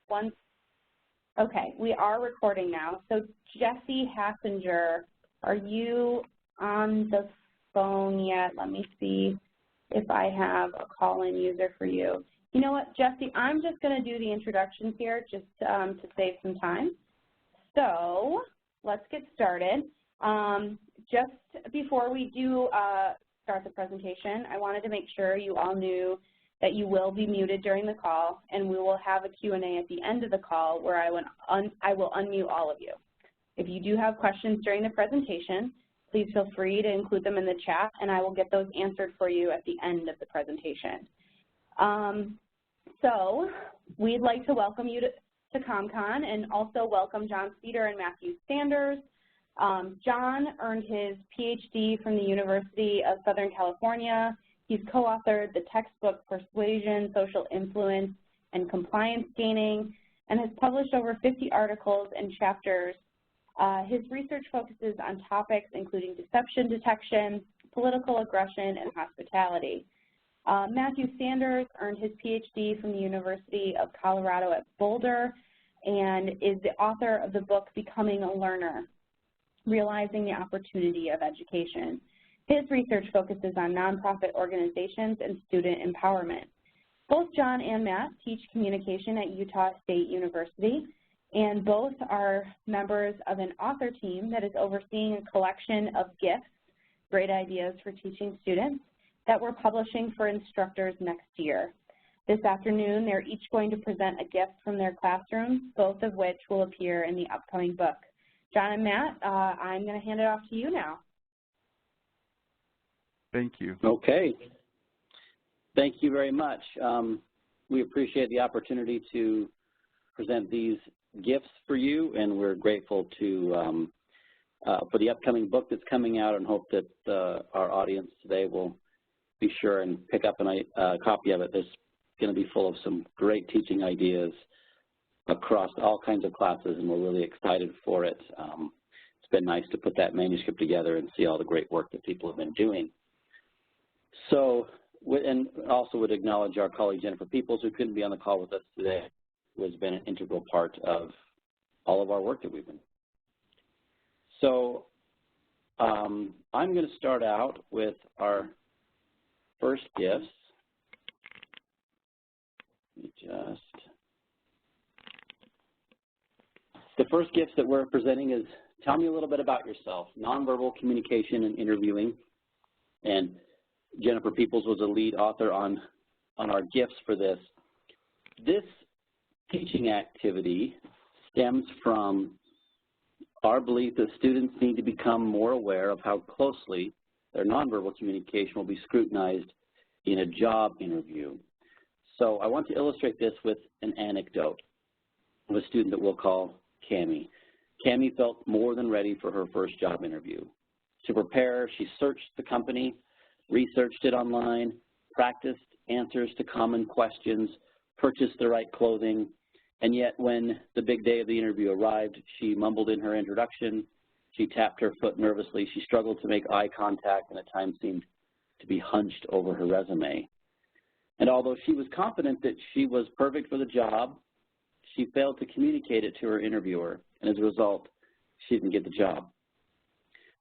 one. Okay, we are recording now. So Jesse Hassinger, are you on the phone yet? Let me see if I have a call-in user for you. You know what, Jesse, I'm just going to do the introductions here just to save some time. So let's get started. Just before we do start the presentation, I wanted to make sure you all knew that you will be muted during the call, and we will have a Q&A at the end of the call where I will unmute all of you. If you do have questions during the presentation, please feel free to include them in the chat, and I will get those answered for you at the end of the presentation. So we'd like to welcome you to CommCon and also welcome John Cedar and Matthew Sanders. John earned his PhD from the University of Southern California. He's co-authored the textbook Persuasion, Social Influence, and Compliance Gaining, and has published over 50 articles and chapters. His research focuses on topics including deception detection, political aggression, and hospitality. Matthew Sanders earned his PhD from the University of Colorado at Boulder and is the author of the book Becoming a Learner, Realizing the Opportunity of Education. His research focuses on nonprofit organizations and student empowerment. Both John and Matt teach communication at Utah State University, and both are members of an author team that is overseeing a collection of gifts, great ideas for teaching students, that we're publishing for instructors next year. This afternoon, they're each going to present a gift from their classrooms, both of which will appear in the upcoming book. John and Matt, I'm going to hand it off to you now. Thank you. Okay. Thank you very much. We appreciate the opportunity to present these gifts for you, and we're grateful to for the upcoming book that's coming out, and hope that our audience today will be sure and pick up a copy of it. It's going to be full of some great teaching ideas across all kinds of classes, and we're really excited for it. It's been nice to put that manuscript together and see all the great work that people have been doing. So, and also would acknowledge our colleague Jennifer Peoples, who couldn't be on the call with us today, who has been an integral part of all of our work that we've been. So I'm going to start out with our first gifts. The first gifts that we're presenting is, tell me a little bit about yourself, nonverbal communication and interviewing. And Jennifer Peoples was a lead author on our gifts for this. This teaching activity stems from our belief that students need to become more aware of how closely their nonverbal communication will be scrutinized in a job interview. So I want to illustrate this with an anecdote of a student that we'll call Cammie. Cammie felt more than ready for her first job interview. To prepare, she searched the company, researched it online, practiced answers to common questions, purchased the right clothing, and yet when the big day of the interview arrived, she mumbled in her introduction, she tapped her foot nervously, she struggled to make eye contact, and at times seemed to be hunched over her resume. And although she was confident that she was perfect for the job, she failed to communicate it to her interviewer, and as a result, she didn't get the job.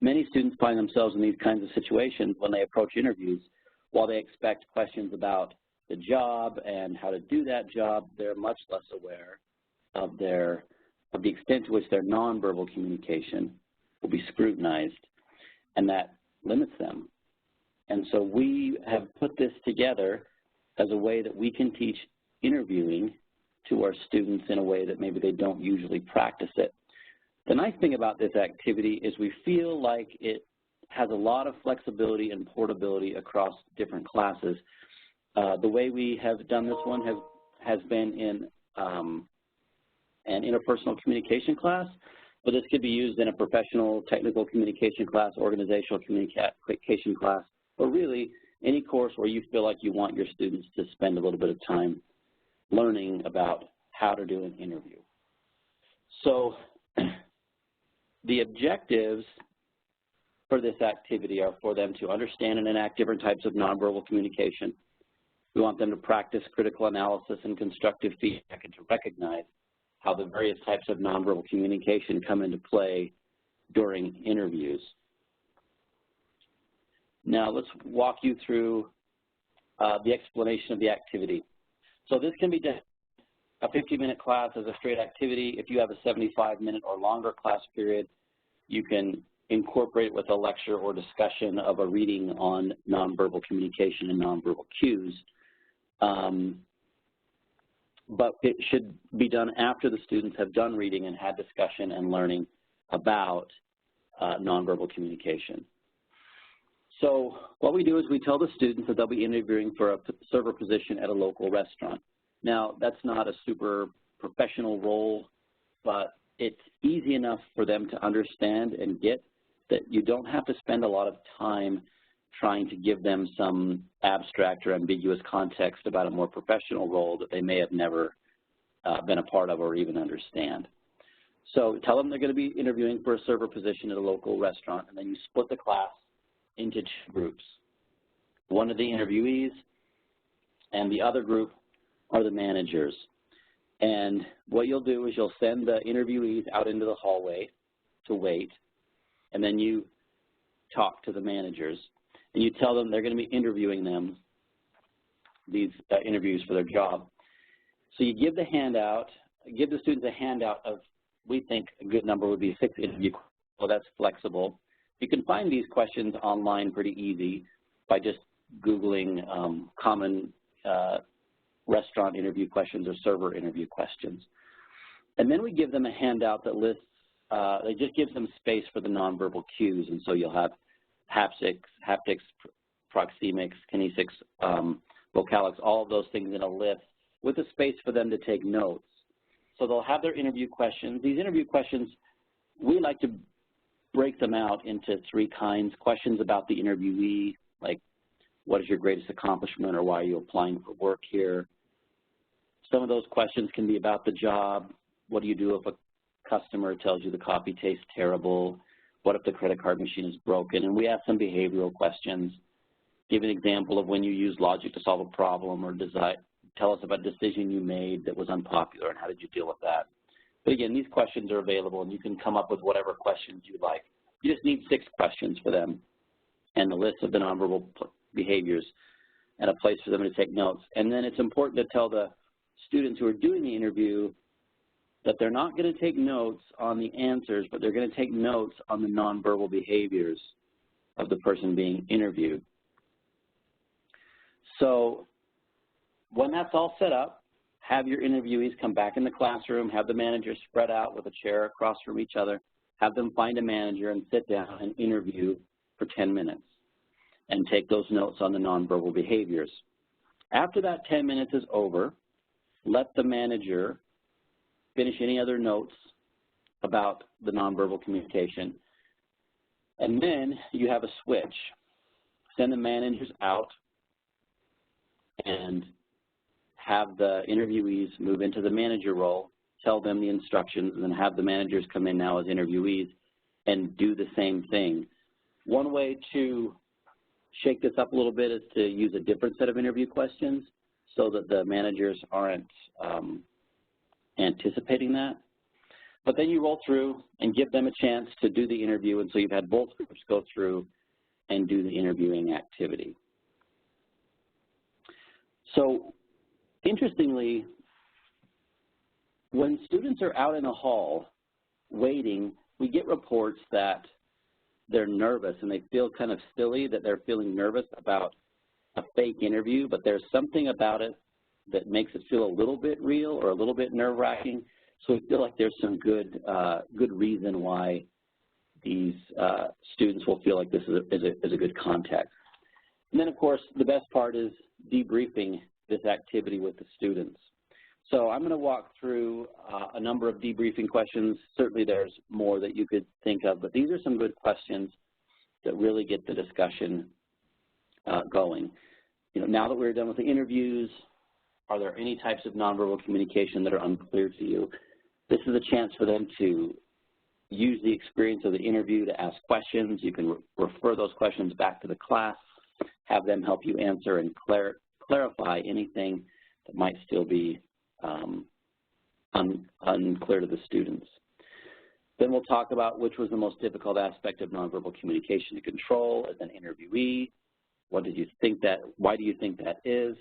Many students find themselves in these kinds of situations when they approach interviews. While they expect questions about the job and how to do that job, they're much less aware of the extent to which their nonverbal communication will be scrutinized, and that limits them. And so we have put this together as a way that we can teach interviewing to our students in a way that maybe they don't usually practice it. The nice thing about this activity is we feel like it has a lot of flexibility and portability across different classes. The way we have done this one has been in an interpersonal communication class, but this could be used in a professional technical communication class, organizational communication class, or really any course where you feel like you want your students to spend a little bit of time learning about how to do an interview. So the objectives for this activity are for them to understand and enact different types of nonverbal communication, We want them to practice critical analysis and constructive feedback and to recognize how the various types of nonverbal communication come into play during interviews. Now let's walk you through the explanation of the activity. So this can be done. A 50-minute class as a straight activity. If you have a 75-minute or longer class period, you can incorporate with a lecture or discussion of a reading on nonverbal communication and nonverbal cues. But it should be done after the students have done reading and had discussion and learning about nonverbal communication. So what we do is we tell the students that they'll be interviewing for a server position at a local restaurant. Now, that's not a super professional role, but it's easy enough for them to understand and get that you don't have to spend a lot of time trying to give them some abstract or ambiguous context about a more professional role that they may have never been a part of or even understand. So tell them they're going to be interviewing for a server position at a local restaurant, and then you split the class into two groups. One of the interviewees and the other group are the managers. And what you'll do is you'll send the interviewees out into the hallway to wait, and then you talk to the managers. And you tell them they're going to be interviewing them, these interviews for their job. So you give the handout, give the students a handout of, we think a good number would be 6 interview questions. Well, that's flexible. You can find these questions online pretty easy by just Googling common restaurant interview questions or server interview questions. And then we give them a handout that lists, it just gives them space for the nonverbal cues. And so you'll have haptics, proxemics, kinesics, vocalics, all of those things in a list with a space for them to take notes. So they'll have their interview questions. These interview questions, we like to break them out into 3 kinds. Questions about the interviewee, like what is your greatest accomplishment or why are you applying for work here? Some of those questions can be about the job. What do you do if a customer tells you the coffee tastes terrible? What if the credit card machine is broken? And we ask some behavioral questions. Give an example of when you use logic to solve a problem, or tell us about a decision you made that was unpopular and how did you deal with that. But again, these questions are available and you can come up with whatever questions you like. You just need 6 questions for them and the list of the nonverbal behaviors and a place for them to take notes. And then it's important to tell the students who are doing the interview that they're not going to take notes on the answers, but they're going to take notes on the nonverbal behaviors of the person being interviewed. So when that's all set up, have your interviewees come back in the classroom, have the managers spread out with a chair across from each other, have them find a manager and sit down and interview for 10 minutes and take those notes on the nonverbal behaviors. After that 10 minutes is over, let the manager finish any other notes about the nonverbal communication. And then you have a switch. Send the managers out and have the interviewees move into the manager role, tell them the instructions, and then have the managers come in now as interviewees and do the same thing. One way to shake this up a little bit is to use a different set of interview questions so that the managers aren't anticipating that. But then you roll through and give them a chance to do the interview, and so you've had both groups go through and do the interviewing activity. So interestingly, when students are out in the hall waiting, we get reports that they're nervous and they feel kind of silly, that they're feeling nervous about a fake interview, but there's something about it that makes it feel a little bit real or a little bit nerve-wracking. So we feel like there's some good reason why these students will feel like this is a good context. And then, of course, the best part is debriefing this activity with the students. So I'm going to walk through a number of debriefing questions. Certainly there's more that you could think of, but these are some good questions that really get the discussion going. You know, now that we're done with the interviews, are there any types of nonverbal communication that are unclear to you? This is a chance for them to use the experience of the interview to ask questions. You can refer those questions back to the class, have them help you answer and clarify anything that might still be unclear to the students. Then we'll talk about which was the most difficult aspect of nonverbal communication to control as an interviewee. Why do you think that is?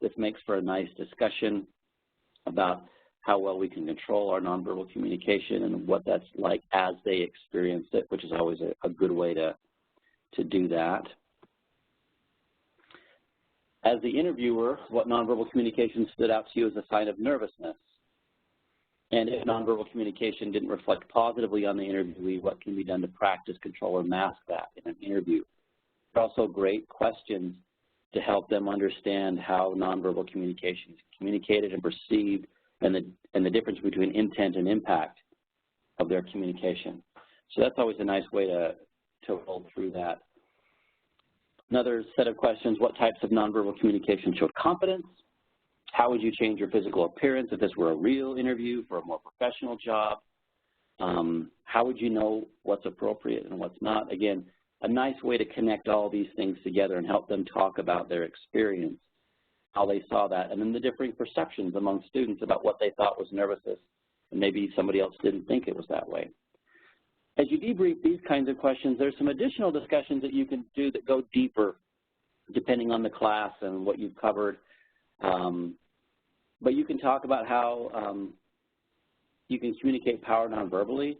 This makes for a nice discussion about how well we can control our nonverbal communication and what that's like as they experience it, which is always a good way to do that. As the interviewer, what nonverbal communication stood out to you as a sign of nervousness? And if nonverbal communication didn't reflect positively on the interviewee, what can be done to practice, control, or mask that in an interview? They're also great questions to help them understand how nonverbal communication is communicated and perceived, and the difference between intent and impact of their communication. So that's always a nice way to roll through that. Another set of questions: what types of nonverbal communication showed confidence? How would you change your physical appearance if this were a real interview for a more professional job? How would you know what's appropriate and what's not? Again, a nice way to connect all these things together and help them talk about their experience, how they saw that, and then the differing perceptions among students about what they thought was nervousness, and maybe somebody else didn't think it was that way. As you debrief these kinds of questions, there's some additional discussions that you can do that go deeper depending on the class and what you've covered. But you can talk about how you can communicate power nonverbally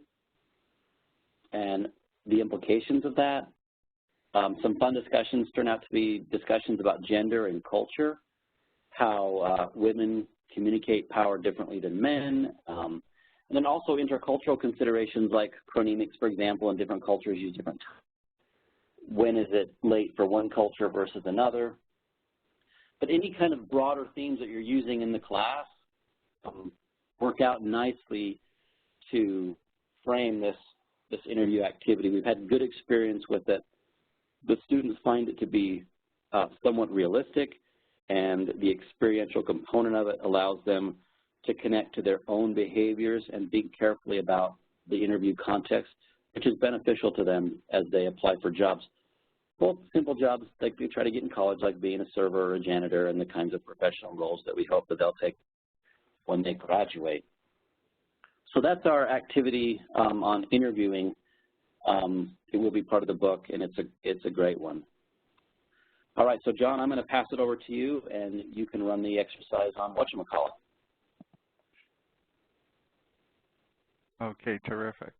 and the implications of that. Some fun discussions turn out to be discussions about gender and culture, how women communicate power differently than men, and then also intercultural considerations like chronemics, for example, in different cultures use different times. When is it late for one culture versus another? But any kind of broader themes that you're using in the class work out nicely to frame this interview activity. We've had good experience with it. The students find it to be somewhat realistic, and the experiential component of it allows them to connect to their own behaviors and think carefully about the interview context, which is beneficial to them as they apply for jobs. Both simple jobs like they try to get in college, like being a server or a janitor, and the kinds of professional roles that we hope that they'll take when they graduate. So that's our activity on interviewing. It will be part of the book, and it's a great one. All right, so John, I'm going to pass it over to you, and you can run the exercise on whatchamacallit. Okay, terrific.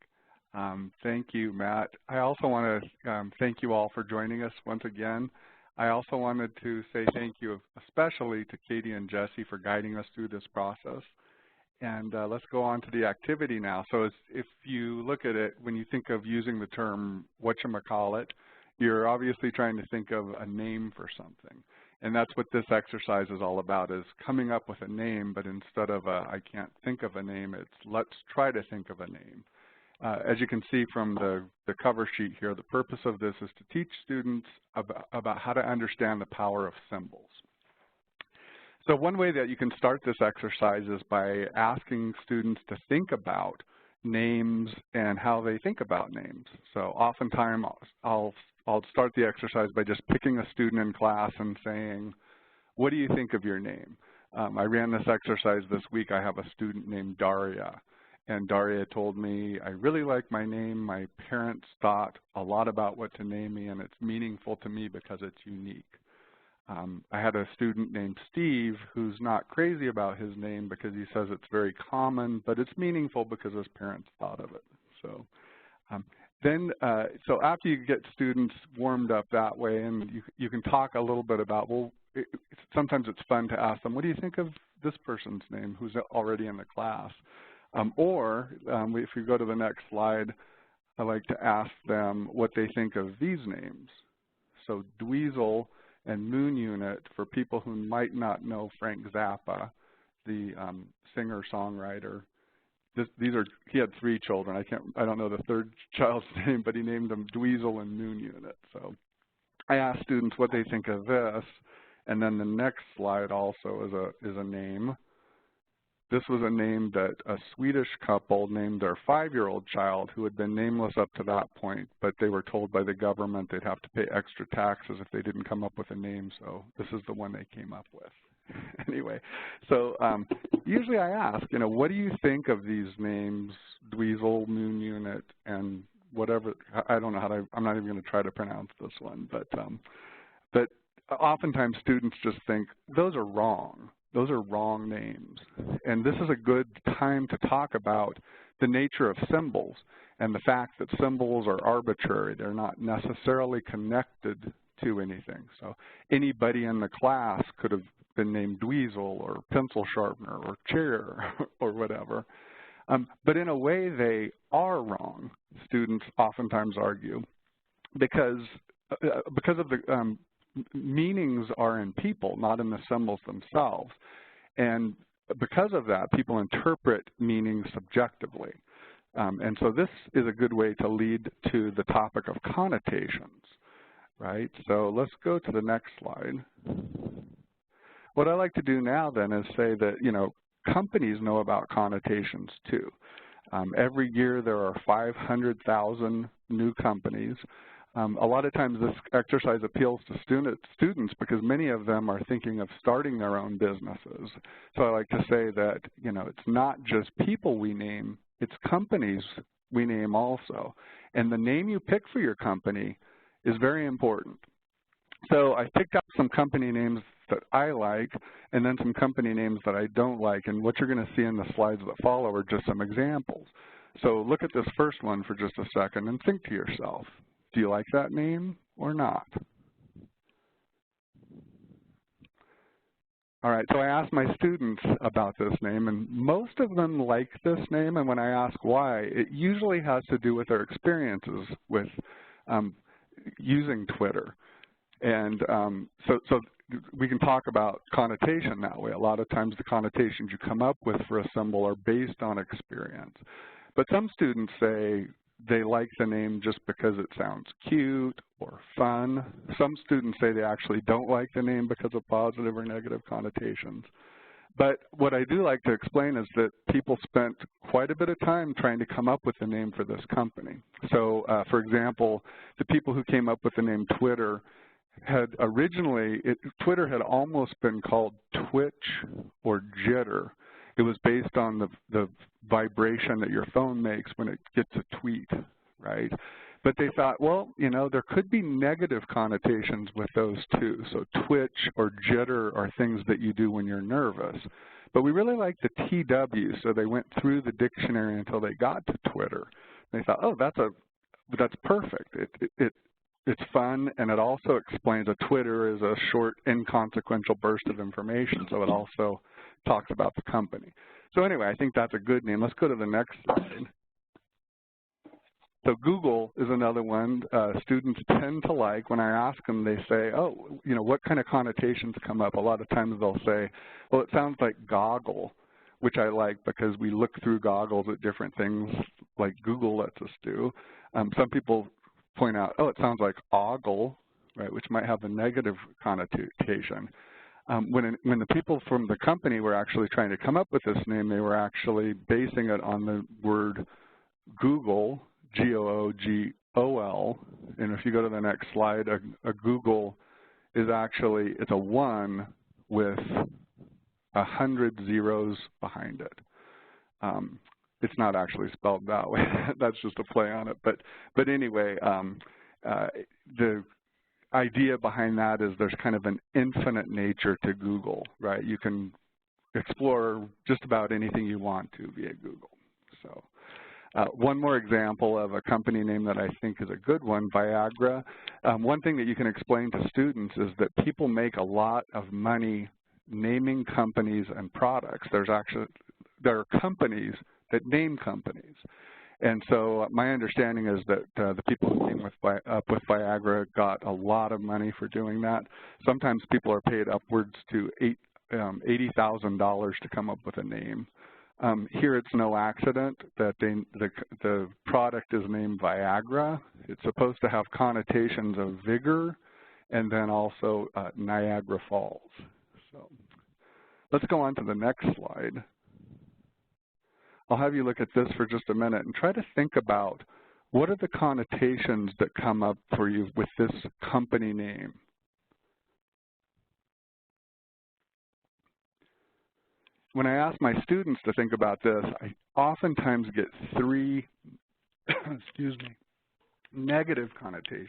Thank you, Matt. I also want to thank you all for joining us once again. I also wanted to say thank you especially to Katie and Jesse for guiding us through this process. And let's go on to the activity now. So if you look at it, when you think of using the term whatchamacallit, you're obviously trying to think of a name for something. And that's what this exercise is all about, is coming up with a name, but instead of a I can't think of a name, it's let's try to think of a name. As you can see from the cover sheet here, the purpose of this is to teach students about how to understand the power of symbols. So one way that you can start this exercise is by asking students to think about names and how they think about names. So oftentimes I'll start the exercise by just picking a student in class and saying, what do you think of your name? I ran this exercise this week. I have a student named Daria. And Daria told me, I really like my name. My parents thought a lot about what to name me, and it's meaningful to me because it's unique. I had a student named Steve who's not crazy about his name because he says it's very common, but it's meaningful because his parents thought of it. So so after you get students warmed up that way, and you can talk a little bit about, well, sometimes it's fun to ask them, what do you think of this person's name who's already in the class? If you go to the next slide, I like to ask them what they think of these names. So Dweezil and Moon Unit, for people who might not know Frank Zappa, the singer-songwriter. He had 3 children. I don't know the third child's name, but he named them Dweezil and Moon Unit. So I asked students what they think of this, and then the next slide also is a name. This was a name that a Swedish couple named their 5-year-old child who had been nameless up to that point, but they were told by the government they'd have to pay extra taxes if they didn't come up with a name, so this is the one they came up with. Anyway, so usually I ask, what do you think of these names, Dweezil, Moon Unit, and whatever, I don't know how to, I'm not even going to try to pronounce this one, but oftentimes students just think those are wrong. Those are wrong names. And this is a good time to talk about the nature of symbols and the fact that symbols are arbitrary. They're not necessarily connected to anything. So anybody in the class could have been named Dweezil or pencil sharpener or chair or whatever. But in a way, they are wrong, students oftentimes argue, because of the meanings are in people, not in the symbols themselves. And because of that, people interpret meanings subjectively. And so this is a good way to lead to the topic of connotations, right? So let's go to the next slide. What I like to do now then is say that, companies know about connotations too. Every year there are 500,000 new companies. A lot of times this exercise appeals to students because many of them are thinking of starting their own businesses. So I like to say that, it's not just people we name, it's companies we name also. And the name you pick for your company is very important. So I picked out some company names that I like and then some company names that I don't like. And what you're going to see in the slides that follow are just some examples. So look at this first one for just a second and think to yourself, do you like that name or not? All right, so I asked my students about this name, and most of them like this name, and when I ask why, it usually has to do with their experiences with using Twitter. And so we can talk about connotation that way. A lot of times the connotations you come up with for a symbol are based on experience. But some students say they like the name just because it sounds cute or fun. Some students say they actually don't like the name because of positive or negative connotations. But what I do like to explain is that people spent quite a bit of time trying to come up with a name for this company. So, for example, the people who came up with the name Twitter had originally, Twitter had almost been called Twitch or Jitter. It was based on the vibration that your phone makes when it gets a tweet, right? But they thought, well, there could be negative connotations with those too. So twitch or jitter are things that you do when you're nervous. But we really like the TW, so they went through the dictionary until they got to Twitter. They thought, oh, that's perfect. It's fun, and it also explains that Twitter is a short, inconsequential burst of information, so it also talks about the company. So anyway, I think that's a good name. Let's go to the next slide. So Google is another one students tend to like. When I ask them, they say, oh, what kind of connotations come up? A lot of times they'll say, well, it sounds like goggle, which I like because we look through goggles at different things like Google lets us do. Some people point out, oh, it sounds like ogle, right, which might have a negative connotation. When the people from the company were actually trying to come up with this name, they were actually basing it on the word Google, G-O-O-G-O-L, and if you go to the next slide, a Google is actually, it's a 1 with 100 zeros behind it. It's not actually spelled that way. That's just a play on it. But anyway, the idea behind that is there's kind of an infinite nature to Google, right? You can explore just about anything you want to via Google. So one more example of a company name that I think is a good one, Viagra. One thing that you can explain to students is that people make a lot of money naming companies and products. There are companies that name companies. And so my understanding is that the people who came up with Viagra got a lot of money for doing that. Sometimes people are paid upwards to $80,000 to come up with a name. Here it's no accident that the product is named Viagra. It's supposed to have connotations of vigor and then also Niagara Falls. So let's go on to the next slide. I'll have you look at this for just a minute and try to think about what are the connotations that come up for you with this company name. When I ask my students to think about this, I oftentimes get 3 excuse me, negative connotations.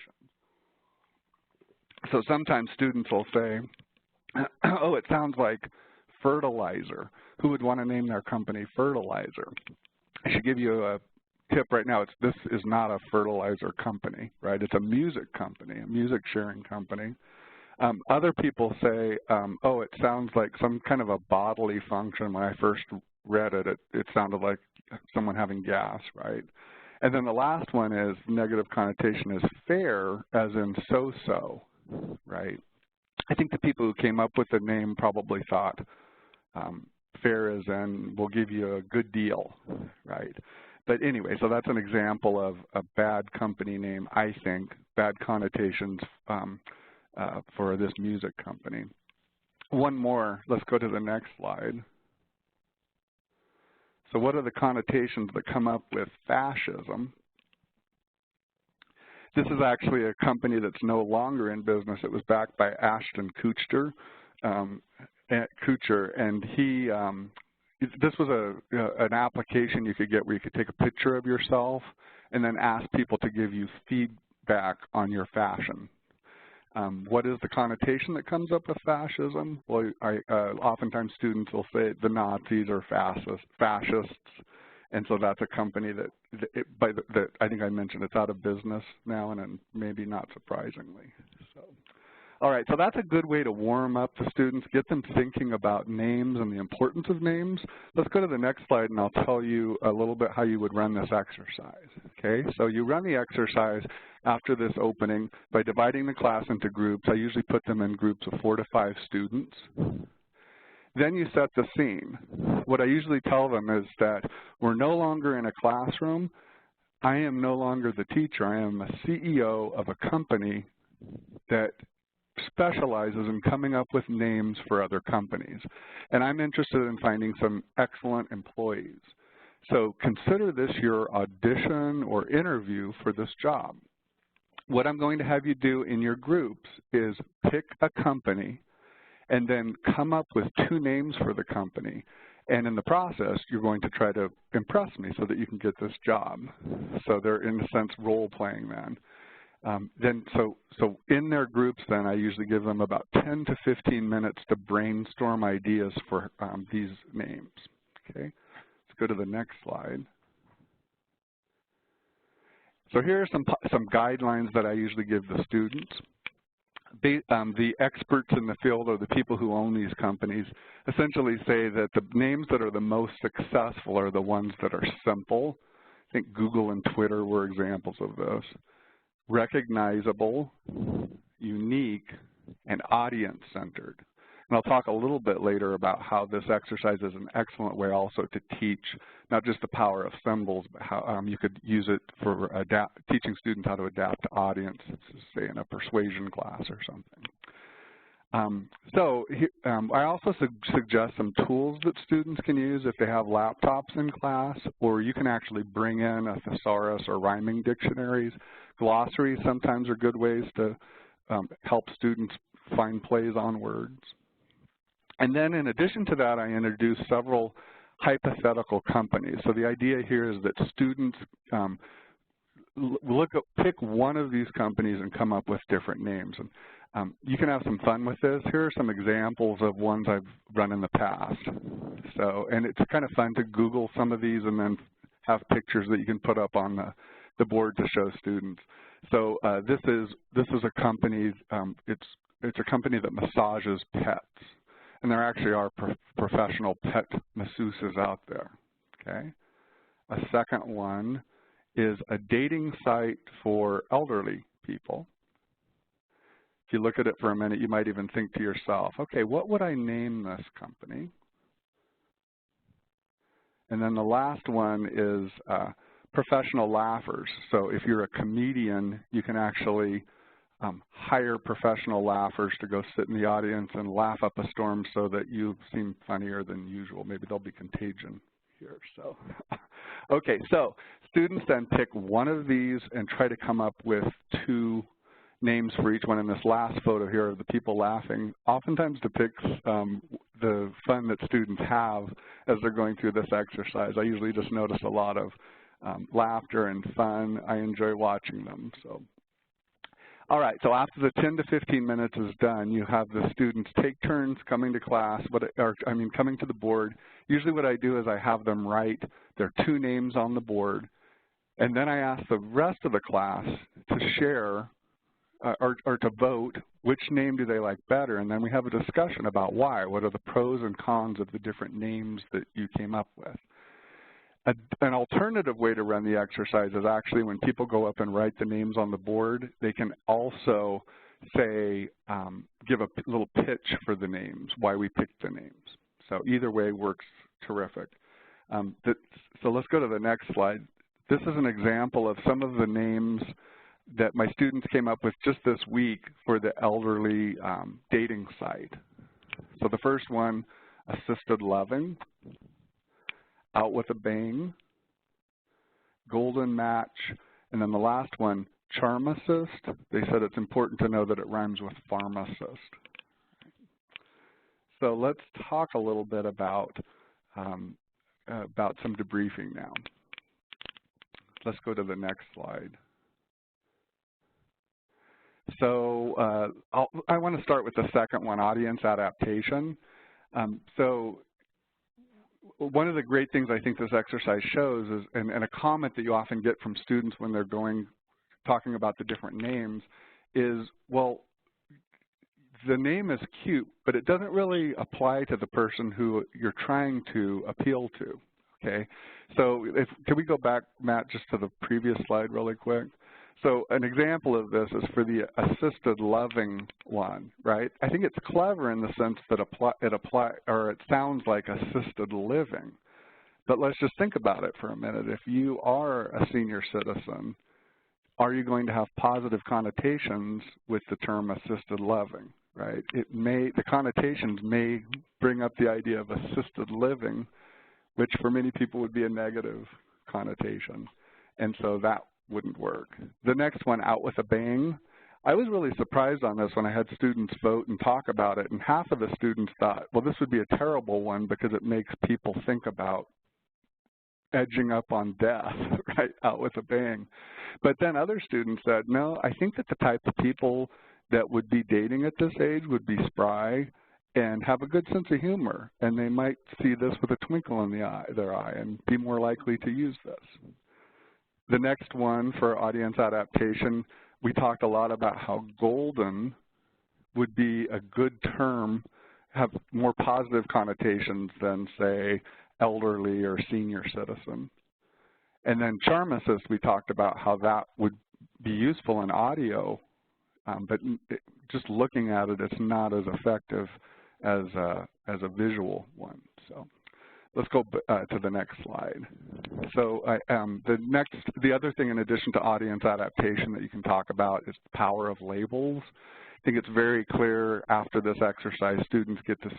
So sometimes students will say, oh, it sounds like fertilizer. Who would want to name their company fertilizer? I should give you a tip right now. This is not a fertilizer company, right? It's a music company, a music sharing company. Other people say, oh, it sounds like some kind of a bodily function. When I first read it, it sounded like someone having gas, right? And then the last one is negative connotation is fair, as in so-so, right? I think the people who came up with the name probably thought fair as in we'll give you a good deal, right? But anyway, so that's an example of a bad company name, I think, bad connotations for this music company. One more, let's go to the next slide. So what are the connotations that come up with fascism? This is actually a company that's no longer in business. It was backed by Ashton Kutcher, and he, this was an application you could get where you could take a picture of yourself and then ask people to give you feedback on your fashion. What is the connotation that comes up with fascism? Well, oftentimes students will say the Nazis are fascists, and so that's a company that I think I mentioned it's out of business now, and maybe not surprisingly. So, all right, so that's a good way to warm up the students, get them thinking about names and the importance of names. Let's go to the next slide, and I'll tell you a little bit how you would run this exercise. Okay, so you run the exercise after this opening by dividing the class into groups. I usually put them in groups of 4 to 5 students. Then you set the scene. What I usually tell them is that we're no longer in a classroom. I am no longer the teacher. I am a CEO of a company that specializes in coming up with names for other companies. And I'm interested in finding some excellent employees. So consider this your audition or interview for this job. What I'm going to have you do in your groups is pick a company and then come up with 2 names for the company. And in the process, you're going to try to impress me so that you can get this job. So they're, in a sense, role-playing then. So in their groups, then, I usually give them about 10 to 15 minutes to brainstorm ideas for these names. Okay, let's go to the next slide. So here are some guidelines that I usually give the students. The experts in the field, or the people who own these companies, essentially say that the names that are the most successful are the ones that are simple. I think Google and Twitter were examples of this. Recognizable, unique, and audience-centered. And I'll talk a little bit later about how this exercise is an excellent way also to teach not just the power of symbols, but how you could use it for teaching students how to adapt to audiences, say in a persuasion class or something. I also suggest some tools that students can use if they have laptops in class, or you can actually bring in a thesaurus or rhyming dictionaries. Glossaries sometimes are good ways to help students find plays on words. And then in addition to that, I introduce several hypothetical companies. So the idea here is that students pick one of these companies and come up with different names. And you can have some fun with this. Here are some examples of ones I've run in the past. So, and it's kind of fun to Google some of these and then have pictures that you can put up on the board to show students. So this is a company. It's a company that massages pets. And there actually are professional pet masseuses out there, okay? A second one is a dating site for elderly people. If you look at it for a minute, you might even think to yourself, okay, what would I name this company? And then the last one is professional laughers. So if you're a comedian, you can actually hire professional laughers to go sit in the audience and laugh up a storm so that you seem funnier than usual. Maybe there'll be contagion here. So, okay, so students then pick one of these and try to come up with 2 names for each one. In this last photo here of the people laughing oftentimes depicts the fun that students have as they're going through this exercise. I usually just notice a lot of laughter and fun. I enjoy watching them. So, all right, so after the 10 to 15 minutes is done, you have the students take turns coming to class, coming to the board. Usually what I do is I have them write their 2 names on the board, and then I ask the rest of the class to share or to vote which name do they like better, and then we have a discussion about why. What are the pros and cons of the different names that you came up with? An alternative way to run the exercise is actually when people go up and write the names on the board, they can also say, give a little pitch for the names, why we picked the names. So either way works terrific. So let's go to the next slide. This is an example of some of the names that my students came up with just this week for the elderly dating site. So the first one, Assisted Loving, Out with a Bang, Golden Match, and then the last one, Charm Assist. They said it's important to know that it rhymes with pharmacist. So let's talk a little bit about some debriefing now. Let's go to the next slide. So I want to start with the second one, audience adaptation. So one of the great things I think this exercise shows is, and a comment that you often get from students when they're talking about the different names is, well, the name is cute, but it doesn't really apply to the person who you're trying to appeal to, okay? So can we go back, Matt, just to the previous slide really quick? So an example of this is for the Assisted Loving one, right? I think it's clever in the sense that it sounds like assisted living. But let's just think about it for a minute. If you are a senior citizen, are you going to have positive connotations with the term assisted loving, right? The connotations may bring up the idea of assisted living, which for many people would be a negative connotation. And so that wouldn't work. The next one, Out with a Bang. I was really surprised on this when I had students vote and talk about it, and half of the students thought, well, this would be a terrible one because it makes people think about edging up on death, right, out with a bang. But then other students said, no, I think that the type of people that would be dating at this age would be spry and have a good sense of humor, and they might see this with a twinkle in their eye and be more likely to use this. The next one for audience adaptation, we talked a lot about how golden would be a good term, have more positive connotations than, say, elderly or senior citizen. And then Charm Assist, we talked about how that would be useful in audio, but just looking at it, it's not as effective as a visual one. So let's go to the next slide. So the other thing in addition to audience adaptation that you can talk about is the power of labels. I think it's very clear after this exercise, students get to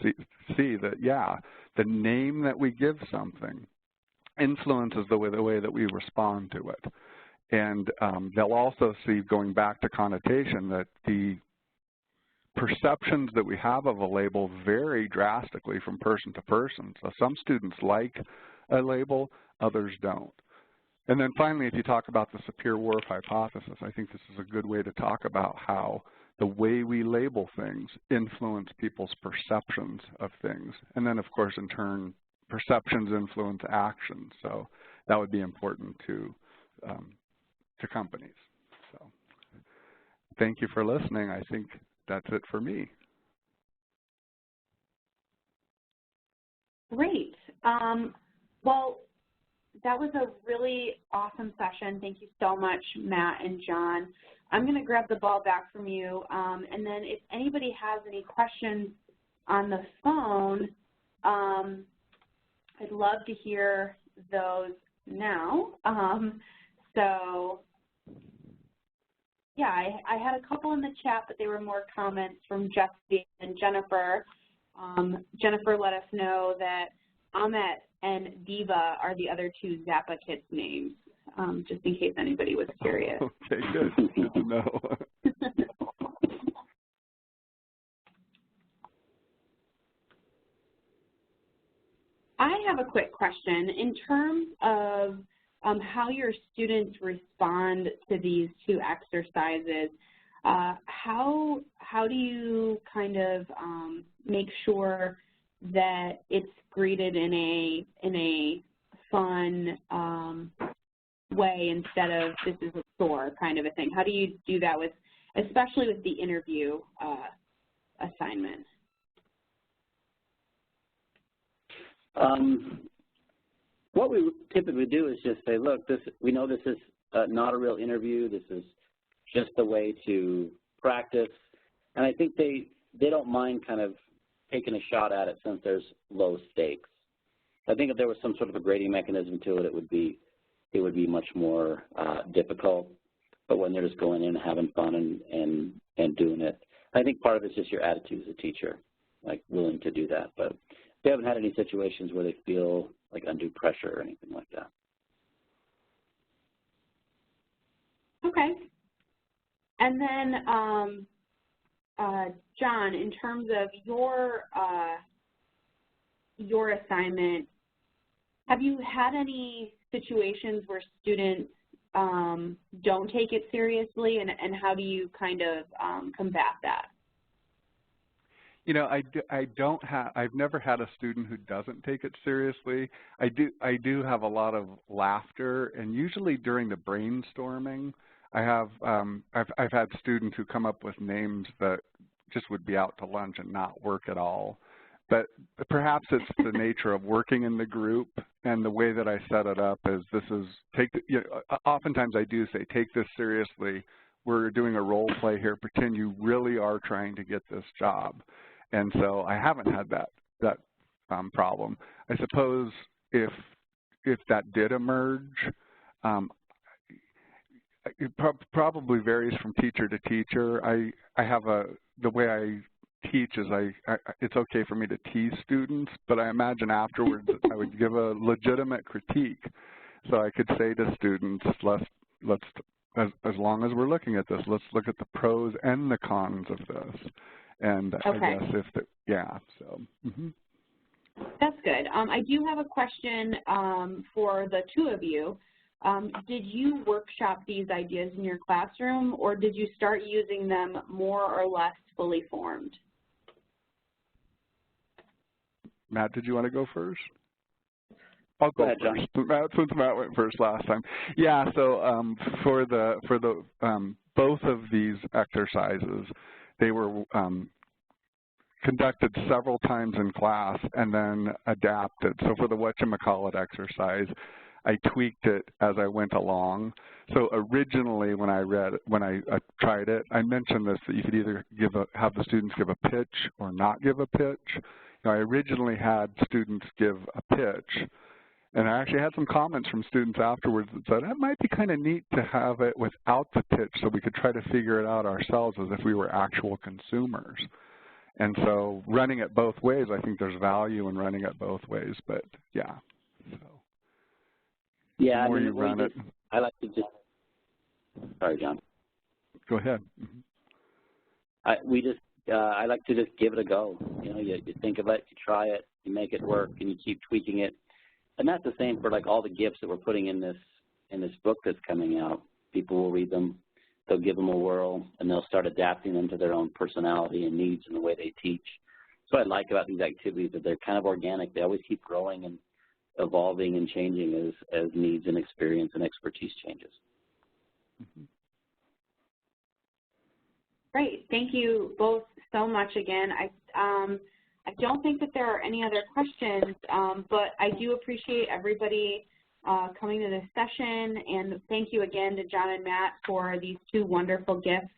see that, yeah, the name that we give something influences the way that we respond to it. And they'll also see, going back to connotation, that the perceptions that we have of a label vary drastically from person to person. So some students like a label, others don't. And then finally, if you talk about the Sapir-Whorf hypothesis, I think this is a good way to talk about how the way we label things influence people's perceptions of things. And then, of course, in turn, perceptions influence actions. So that would be important to companies. So thank you for listening. I think that's it for me. Great. Well, that was a really awesome session. Thank you so much, Matt and John. I'm going to grab the ball back from you, and then if anybody has any questions on the phone, I'd love to hear those now. So, yeah, I had a couple in the chat, but they were more comments from Jesse and Jennifer. Jennifer let us know that Ahmet and Diva are the other two Zappa kids' names, just in case anybody was curious. Okay, good. Good to know. I have a quick question. In terms of how your students respond to these two exercises, how do you kind of make sure that it's greeted in a fun way instead of this is a chore kind of a thing? How do you do that with, especially with the interview assignment? What we typically do is just say, look, we know this is not a real interview. This is just a way to practice. And I think they don't mind kind of taking a shot at it since there's low stakes. I think if there was some sort of a grading mechanism to it, it would be much more difficult. But when they're just going in and having fun and doing it, I think part of it's just your attitude as a teacher, like willing to do that. But they haven't had any situations where they feel like undue pressure or anything like that. Okay. And then, John, in terms of your assignment, have you had any situations where students don't take it seriously, and how do you kind of combat that? You know, I've never had a student who doesn't take it seriously. I do have a lot of laughter, and usually during the brainstorming, I've had students who come up with names that just would be out to lunch and not work at all. But perhaps it's the nature of working in the group, and the way that I set it up is oftentimes I do say, take this seriously. We're doing a role play here. Pretend you really are trying to get this job. And so I haven't had that problem. I suppose if that did emerge, it probably varies from teacher to teacher. I have the way I teach is it's okay for me to tease students, but I imagine afterwards I would give a legitimate critique. So I could say to students, let's as long as we're looking at this, let's look at the pros and the cons of this. And okay. I guess so. That's good. I do have a question for the two of you. Did you workshop these ideas in your classroom, or did you start using them more or less fully formed? Matt, did you want to go first? I'll go ahead, first. Matt, since Matt went first last time. Yeah. So for the both of these exercises, they were conducted several times in class and then adapted. So for the whatchamacallit exercise, I tweaked it as I went along. So originally when I tried it, I mentioned this, that you could either have the students give a pitch or not give a pitch. I originally had students give a pitch, and I actually had some comments from students afterwards that said, it might be kind of neat to have it without the pitch so we could try to figure it out ourselves as if we were actual consumers. And so running it both ways, I think there's value in running it both ways, but yeah. So yeah, the more you run it. I like to just, sorry, John. Go ahead. I like to just give it a go. You know, you think of it, you try it, you make it work, and you keep tweaking it. And that's the same for like all the gifts that we're putting in this book that's coming out. People will read them, they'll give them a whirl, and they'll start adapting them to their own personality and needs and the way they teach. So what I like about these activities is that they're kind of organic. They always keep growing and evolving and changing as needs and experience and expertise changes. Great. Thank you both so much again. I don't think that there are any other questions, but I do appreciate everybody coming to this session, and thank you again to John and Matt for these two wonderful gifts.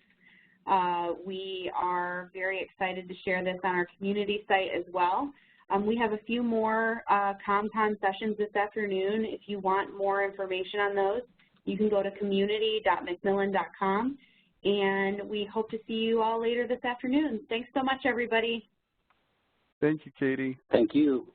We are very excited to share this on our community site as well. We have a few more CommCon sessions this afternoon. If you want more information on those, you can go to community.mcmillan.com, and we hope to see you all later this afternoon. Thanks so much, everybody. Thank you, Katie. Thank you.